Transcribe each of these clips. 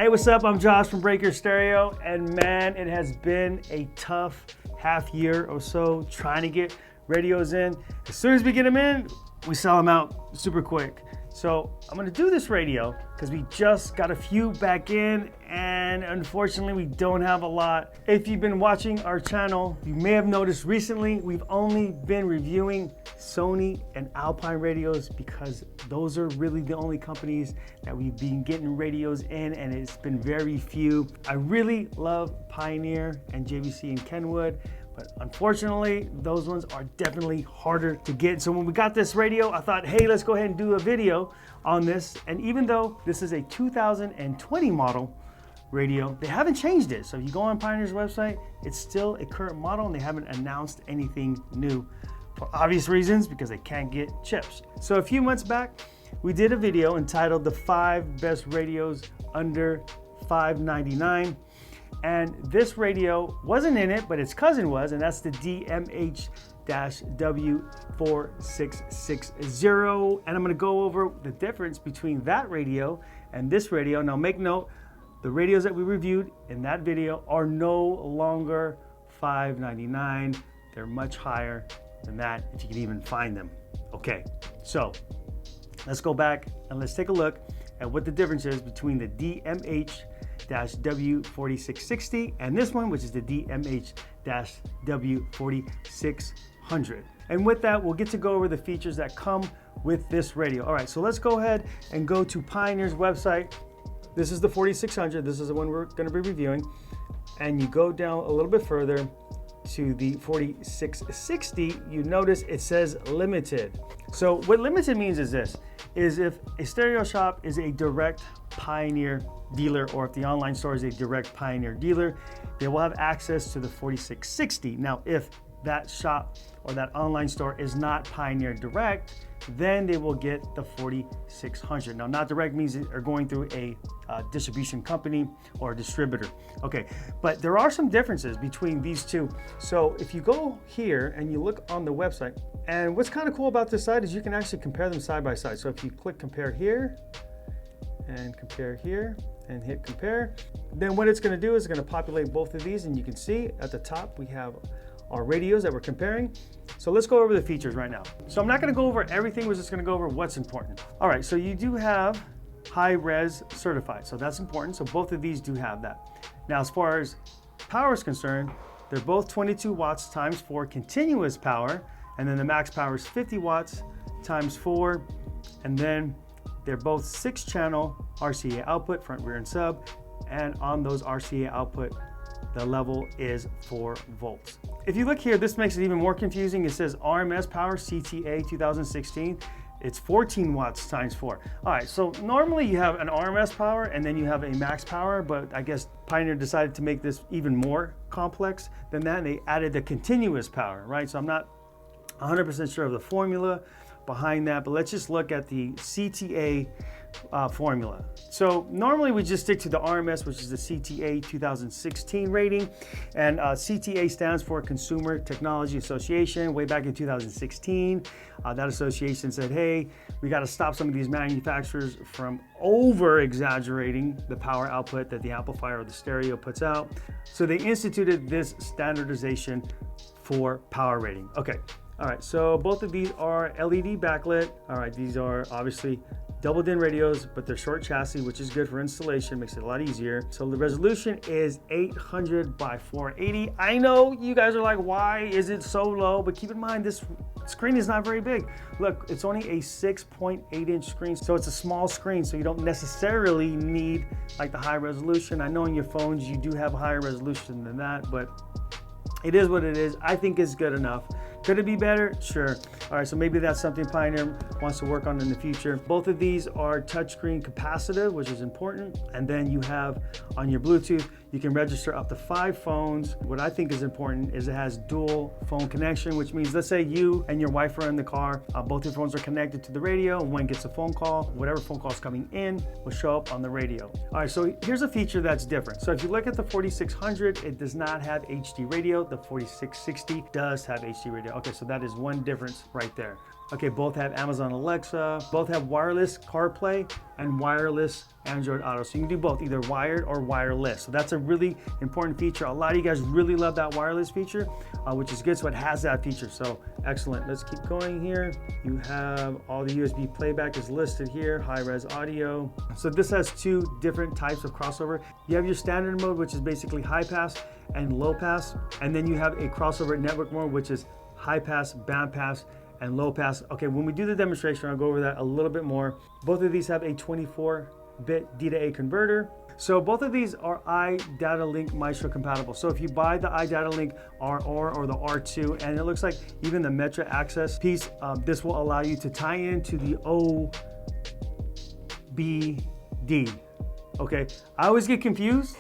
Hey, what's up? I'm Josh from Breaker Stereo, and man, it has been a tough half year or so trying to get radios in. As soon as we get them in, we sell them out super quick. So I'm gonna do this radio because we just got a few back in, and unfortunately we don't have a lot. If you've been watching our channel, you may have noticed recently we've only been reviewing Sony and Alpine radios because those are really the only companies that we've been getting radios in, and it's been very few. I really love Pioneer and JVC and Kenwood, but unfortunately, those ones are definitely harder to get. So when we got this radio, I thought, hey, let's go ahead and do a video on this. And even though this is a 2020 model radio, they haven't changed it. So if you go on Pioneer's website, it's still a current model and they haven't announced anything new for obvious reasons because they can't get chips. So a few months back, we did a video entitled The 5 Best Radios Under $599. And this radio wasn't in it, but its cousin was, and that's the DMH-W4660. And I'm gonna go over the difference between that radio and this radio. Now make note, the radios that we reviewed in that video are no longer $599. They're much higher than that, if you can even find them. Okay, so let's go back and let's take a look at what the difference is between the DMH-W4660 and this one, which is the DMH-W4600. And with that, we'll get to go over the features that come with this radio. All right, so let's go ahead and go to Pioneer's website. This is the 4600. This is the one we're going to be reviewing. And you go down a little bit further to the 4660, you notice it says limited. So what limited means is this, is if a stereo shop is a direct Pioneer dealer, or if the online store is a direct Pioneer dealer, they will have access to the 4660. Now, if that shop or that online store is not Pioneer direct, then they will get the 4600. Now, not direct means they're going through a distribution company or a distributor. Okay, but there are some differences between these two. So if you go here and you look on the website, and what's kind of cool about this site is you can actually compare them side by side. So if you click compare here and compare here and hit compare, then what it's going to do is it's going to populate both of these, and you can see at the top we have our radios that we're comparing. So let's go over the features right now. So I'm not going to go over everything, we're just going to go over what's important. All right, so you do have high res certified, so that's important. So both of these do have that. Now, as far as power is concerned, they're both 22 watts times 4 continuous power, and then the max power is 50 watts times 4, and then they're both 6-channel RCA output, front, rear, and sub, and on those RCA output, the level is 4 volts. If you look here, this makes it even more confusing. It says RMS power CTA 2016. It's 14 watts times 4. All right, so normally you have an RMS power and then you have a max power, but I guess Pioneer decided to make this even more complex than that, and they added the continuous power, right? So I'm not 100% sure of the formula behind that, but let's just look at the CTA formula. So normally we just stick to the RMS, which is the CTA 2016 rating, and CTA stands for Consumer Technology Association. Way back in 2016, that association said, hey, we got to stop some of these manufacturers from over exaggerating the power output that the amplifier or the stereo puts out. So they instituted this standardization for power rating. Okay. All right, so both of these are LED backlit. All right, these are obviously double-din radios, but they're short chassis, which is good for installation, makes it a lot easier. So the resolution is 800 by 480. I know you guys are like, why is it so low? But keep in mind, this screen is not very big. Look, it's only a 6.8-inch screen, so it's a small screen, so you don't necessarily need like the high resolution. I know on your phones you do have a higher resolution than that, but it is what it is. I think it's good enough. Could it be better? Sure. All right, so maybe that's something Pioneer wants to work on in the future. Both of these are touchscreen capacitive, which is important. And then you have on your Bluetooth, you can register up to 5 phones. What I think is important is it has dual phone connection, which means let's say you and your wife are in the car, both your phones are connected to the radio, and one gets a phone call, whatever phone call is coming in will show up on the radio. All right, so here's a feature that's different. So if you look at the 4600, it does not have HD radio. The 4660 does have HD radio. Okay, so that is one difference right there. Okay, both have Amazon Alexa, both have wireless CarPlay and wireless Android Auto. So you can do both, either wired or wireless. So that's a really important feature. A lot of you guys really love that wireless feature, which is good. So it has that feature. So excellent. Let's keep going here. You have all the USB playback is listed here, high-res audio. So this has two different types of crossover. You have your standard mode, which is basically high pass and low pass. And then you have a crossover network mode, which is high pass, band pass, and low pass. Okay, when we do the demonstration, I'll go over that a little bit more. Both of these have a 24-bit D to A converter. So both of these are iDataLink Maestro compatible. So if you buy the iDataLink RR or the R2, and it looks like even the Metro Access piece, this will allow you to tie into the OBD. Okay, I always get confused.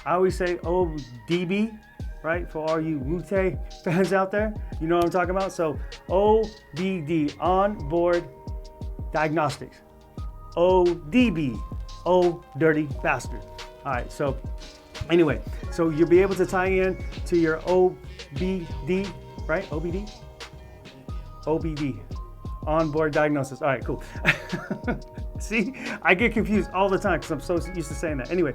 I always say ODB, right? For all you Wu-Tang fans out there, you know what I'm talking about? So OBD, onboard diagnostics. ODB, O dirty bastard. All right, so anyway, so you'll be able to tie in to your OBD, right? OBD? OBD, onboard diagnosis. All right, cool. See, I get confused all the time because I'm so used to saying that. Anyway,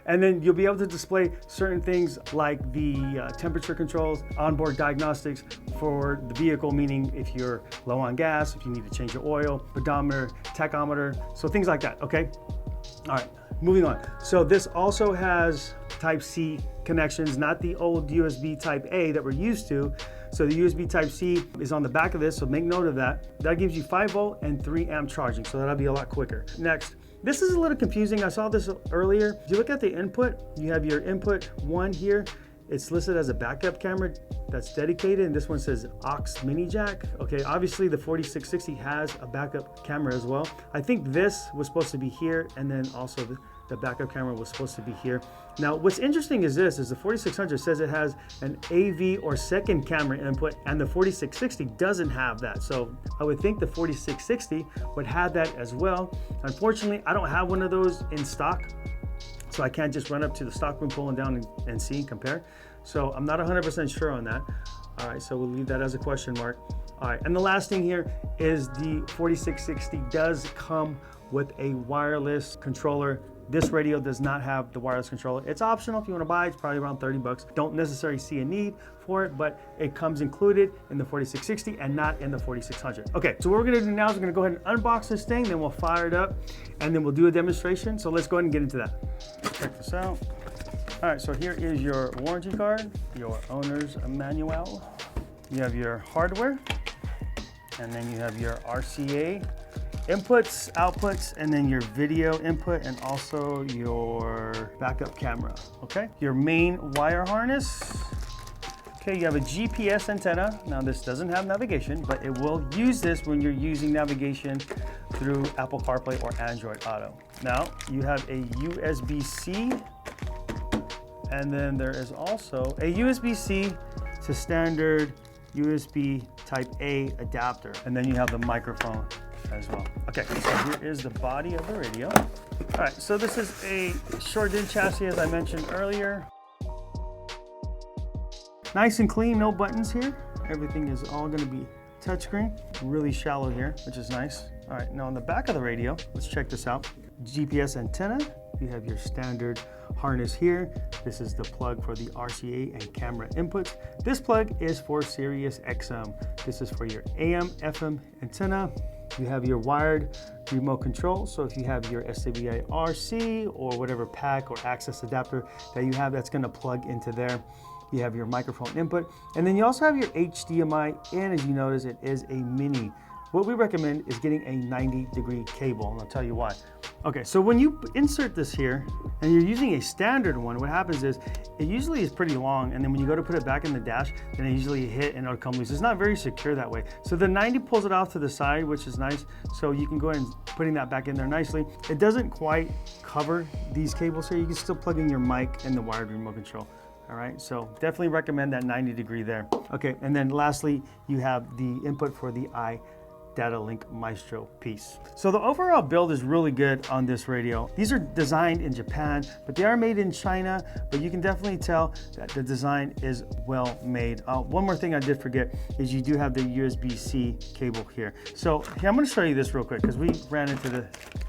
and then you'll be able to display certain things like the temperature controls, onboard diagnostics for the vehicle, meaning if you're low on gas, if you need to change your oil, pedometer, tachometer, so things like that, okay? All right, moving on. So this also has Type-C connections, not the old USB Type-A that we're used to. So the USB Type-C is on the back of this, so make note of that. That gives you 5 volt and 3 amp charging, so that'll be a lot quicker. Next, this is a little confusing. I saw this earlier. If you look at the input, you have your input 1 here. It's listed as a backup camera that's dedicated, and this one says aux mini jack. Okay, obviously the 4660 has a backup camera as well. I think this was supposed to be here, and then also the backup camera was supposed to be here. Now, what's interesting is this, is the 4600 says it has an AV or second camera input, and the 4660 doesn't have that. So I would think the 4660 would have that as well. Unfortunately, I don't have one of those in stock, so I can't just run up to the stockroom, pull them down and see and compare. So I'm not 100% sure on that. All right, so we'll leave that as a question mark. All right, and the last thing here is the 4660 does come with a wireless controller. This radio does not have the wireless controller. It's optional if you want to buy it. It's probably around 30 bucks. Don't necessarily see a need for it, but it comes included in the 4660 and not in the 4600. Okay, so what we're gonna do now is we're gonna go ahead and unbox this thing, then we'll fire it up, and then we'll do a demonstration. So let's go ahead and get into that. Check this out. All right, so here is your warranty card, your owner's manual. You have your hardware, and then you have your RCA inputs, outputs, and then your video input, and also your backup camera, okay? Your main wire harness. Okay, you have a GPS antenna. Now this doesn't have navigation, but it will use this when you're using navigation through Apple CarPlay or Android Auto. Now you have a USB-C, and then there is also a USB-C to standard USB Type-A adapter, and then you have the microphone as well. Okay, so here is the body of the radio. All right, so this is a short din chassis, as I mentioned earlier. Nice and clean, no buttons here. Everything is all gonna be touchscreen. Really shallow here, which is nice. All right, now on the back of the radio, let's check this out. GPS antenna, you have your standard harness here. This is the plug for the RCA and camera inputs. This plug is for Sirius XM. This is for your AM, FM antenna. You have your wired remote control. So if you have your SWI RC or whatever pack or access adapter that you have, that's gonna plug into there. You have your microphone input. And then you also have your HDMI in. As you notice, it is a mini. What we recommend is getting a 90-degree cable, and I'll tell you why. Okay, so when you insert this here, and you're using a standard one, what happens is, it usually is pretty long, and then when you go to put it back in the dash, then it usually hit and it'll come loose. It's not very secure that way. So the 90 pulls it off to the side, which is nice, so you can go ahead and putting that back in there nicely. It doesn't quite cover these cables here. You can still plug in your mic and the wired remote control. All right, so definitely recommend that 90-degree there. Okay, and then lastly, you have the input for the data link Maestro piece. So the overall build is really good on this radio. These are designed in Japan, but they are made in China, but you can definitely tell that the design is well made. One more thing I did forget is you do have the USB-C cable here. So here, I'm gonna show you this real quick because we ran into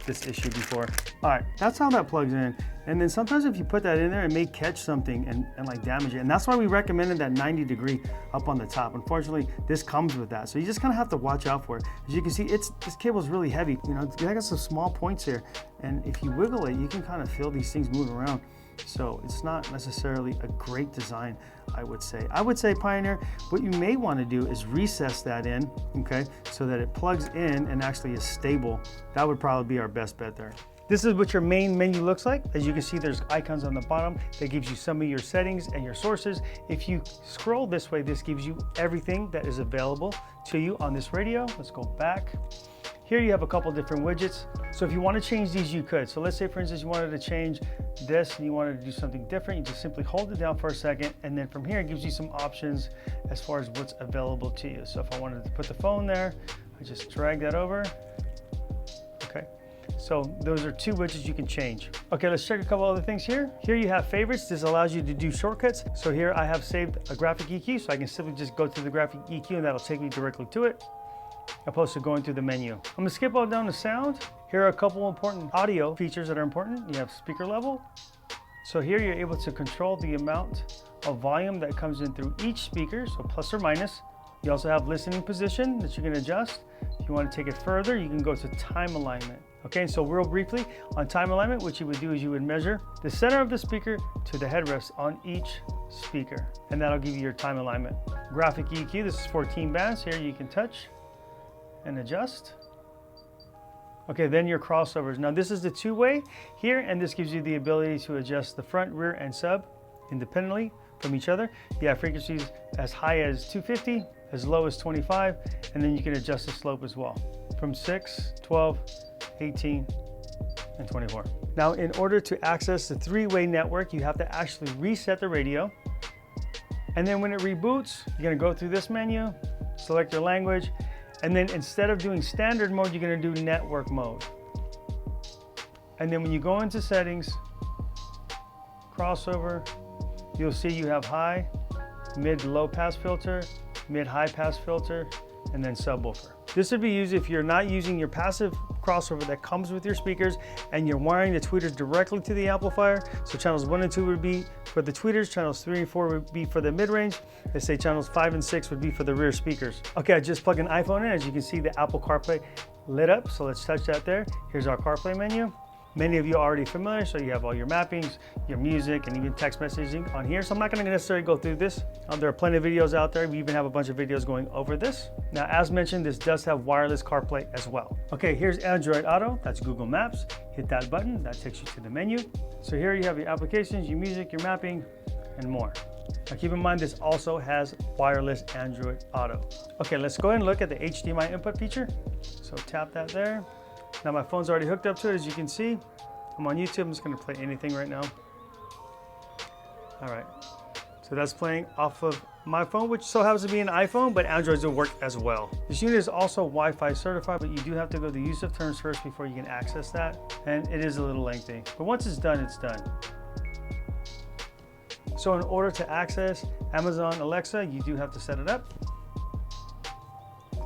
this issue before. All right, that's how that plugs in. And then sometimes if you put that in there, it may catch something and like damage it. And that's why we recommended that 90-degree up on the top. Unfortunately, this comes with that. So you just kind of have to watch out for it. As you can see, this cable is really heavy. You know, I got some small points here. And if you wiggle it, you can kind of feel these things moving around. So it's not necessarily a great design, I would say. I would say, Pioneer, what you may want to do is recess that in, okay, so that it plugs in and actually is stable. That would probably be our best bet there. This is what your main menu looks like. As you can see, there's icons on the bottom that gives you some of your settings and your sources. If you scroll this way, this gives you everything that is available to you on this radio. Let's go back. Here you have a couple different widgets. So if you want to change these, you could. So let's say, for instance, you wanted to change this and you wanted to do something different. You just simply hold it down for a second. And then from here, it gives you some options as far as what's available to you. So if I wanted to put the phone there, I just drag that over. Okay. So those are two widgets you can change. Okay, let's check a couple other things here. Here you have favorites. This allows you to do shortcuts. So here I have saved a graphic EQ, so I can simply just go to the graphic EQ and that'll take me directly to it, opposed to going through the menu. I'm gonna skip all down to sound. Here are a couple important audio features that are important. You have speaker level. So here you're able to control the amount of volume that comes in through each speaker, so plus or minus. You also have listening position that you can adjust. If you want to take it further, you can go to time alignment. Okay, so real briefly on time alignment, what you would do is you would measure the center of the speaker to the headrest on each speaker, and that'll give you your time alignment. Graphic EQ, this is 14 bands. Here you can touch and adjust. Okay, then your crossovers. Now this is the two-way here, and this gives you the ability to adjust the front, rear, and sub independently from each other. You have frequencies as high as 250, as low as 25, and then you can adjust the slope as well from 6, 12, 18, and 24. Now, in order to access the three-way network, you have to actually reset the radio. And then when it reboots, you're gonna go through this menu, select your language, and then instead of doing standard mode, you're gonna do network mode. And then when you go into settings, crossover, you'll see you have high, mid, low pass filter, mid, high pass filter, and then subwoofer. This would be used if you're not using your passive crossover that comes with your speakers and you're wiring the tweeters directly to the amplifier. So channels 1 and 2 would be for the tweeters, channels 3 and 4 would be for the mid-range. Let's say channels 5 and 6 would be for the rear speakers. Okay, I just plugged an iPhone in. As you can see, the Apple CarPlay lit up. So let's touch that there. Here's our CarPlay menu. Many of you are already familiar, so you have all your mappings, your music, and even text messaging on here. So I'm not going to necessarily go through this. There are plenty of videos out there. We even have a bunch of videos going over this. Now, as mentioned, this does have wireless CarPlay as well. Okay, here's Android Auto. That's Google Maps. Hit that button. That takes you to the menu. So here you have your applications, your music, your mapping, and more. Now keep in mind, this also has wireless Android Auto. Okay, let's go ahead and look at the HDMI input feature. So tap that there. Now my phone's already hooked up to it, as you can see. I'm on YouTube, I'm just gonna play anything right now. All right, so that's playing off of my phone, which so happens to be an iPhone, but Androids will work as well. This unit is also Wi-Fi certified, but you do have to go to use of terms first before you can access that. And it is a little lengthy, but once it's done, it's done. So in order to access Amazon Alexa, you do have to set it up.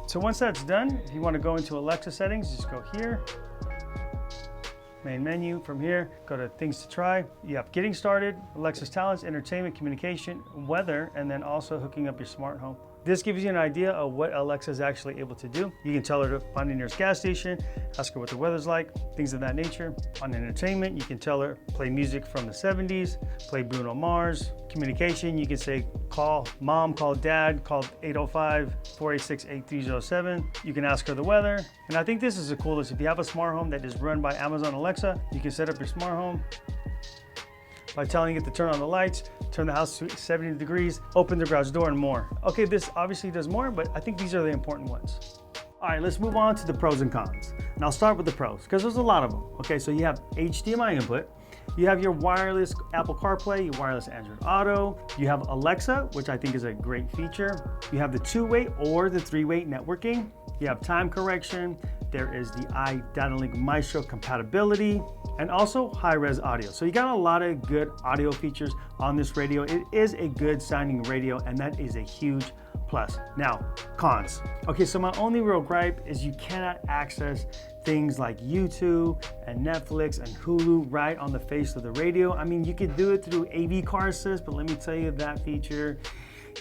So once that's done, if you want to go into Alexa settings, just go here, main menu. From here, go to things to try. You have getting started, Alexa's talents, entertainment, communication, weather, and then also hooking up your smart home. This gives you an idea of what Alexa is actually able to do. You can tell her to find the nearest gas station, ask her what the weather's like, things of that nature. On entertainment, you can tell her play music from the 70s, play Bruno Mars. Communication, you can say call mom, call dad, call 805-486-8307. You can ask her the weather. And I think this is the coolest. If you have a smart home that is run by Amazon Alexa, you can set up your smart home by telling it to turn on the lights, turn the house to 70 degrees, open the garage door, and more. Okay, this obviously does more, but I think these are the important ones. All right, let's move on to the pros and cons. And I'll start with the pros, because there's a lot of them. Okay, so you have HDMI input, You have your wireless Apple CarPlay, your wireless Andriod Auto. You have Alexa, which I think is a great feature. You have the 2-way or the 3-way networking. You have time correction. There is the iDynalink Maestro compatibility, and also high-res audio. So you got a lot of good audio features on this radio. It is a good sounding radio, and that is a huge plus. Now, cons. Okay, so my only real gripe is you cannot access things like YouTube and Netflix and Hulu right on the face of the radio. I mean, you could do it through AV Car Assist, but let me tell you, that feature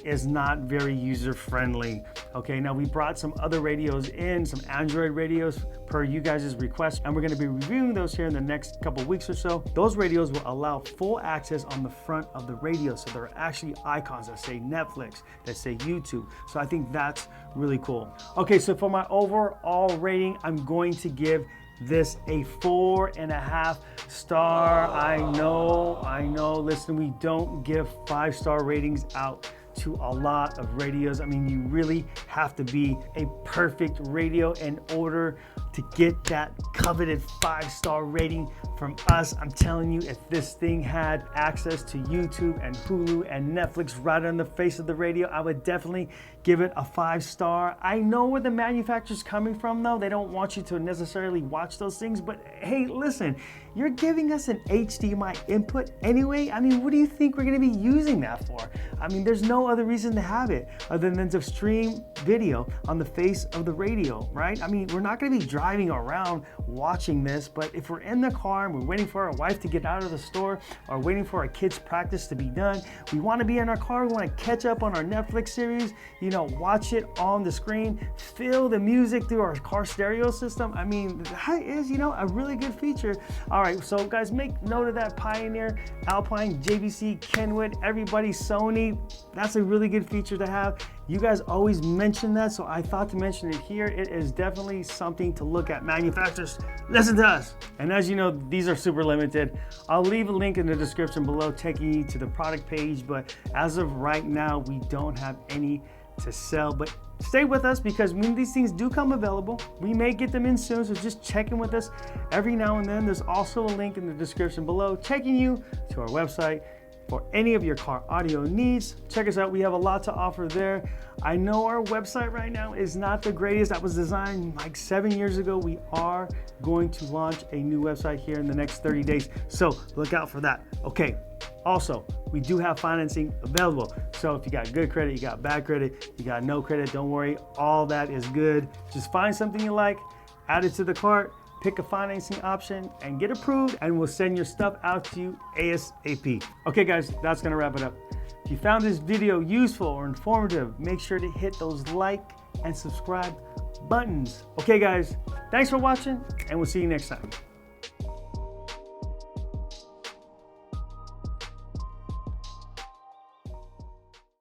is not very user-friendly. Okay, now we brought some other radios in, some Android radios per you guys' request, and we're gonna be reviewing those here in the next couple weeks or so. Those radios will allow full access on the front of the radio. So there are actually icons that say Netflix, that say YouTube. So I think that's really cool. Okay, so for my overall rating, I'm going to give this a 4.5 star. I know, listen, we don't give 5-star ratings out to a lot of radios. I mean, you really have to be a perfect radio in order to get that coveted 5-star rating from us. I'm telling you, if this thing had access to YouTube and Hulu and Netflix right on the face of the radio, I would definitely give it a 5-star. I know where the manufacturer's coming from though. They don't want you to necessarily watch those things, but hey, listen, you're giving us an HDMI input anyway. I mean, what do you think we're gonna be using that for? I mean, there's no other reason to have it other than to stream video on the face of the radio, right? I mean, we're not gonna be driving around watching this, but if we're in the car and we're waiting for our wife to get out of the store or waiting for our kids' practice to be done, we wanna be in our car, we wanna catch up on our Netflix series, you know, watch it on the screen, feel the music through our car stereo system. I mean, that is, you know, a really good feature. All right, so guys, make note of that. Pioneer, Alpine, JVC, Kenwood, everybody, Sony, that's a really good feature to have. You guys always mention that, so I thought to mention it here. It is definitely something to look at. Manufacturers, listen to us. And as you know, these are super limited. I'll leave a link in the description below taking you to the product page, but as of right now, we don't have any to sell. But stay with us, because when these things do come available, we may get them in soon, so just check in with us every now and then. There's also a link in the description below taking you to our website for any of your car audio needs. Check us out, we have a lot to offer there. I know our website right now is not the greatest. That was designed like 7 years ago. We are going to launch a new website here in the next 30 days, so look out for that. Okay, also, we do have financing available. So if you got good credit, you got bad credit, you got no credit, don't worry, all that is good. Just find something you like, add it to the cart, pick a financing option and get approved, and we'll send your stuff out to you ASAP. Okay guys, that's gonna wrap it up. If you found this video useful or informative, make sure to hit those like and subscribe buttons. Okay guys, thanks for watching, and we'll see you next time.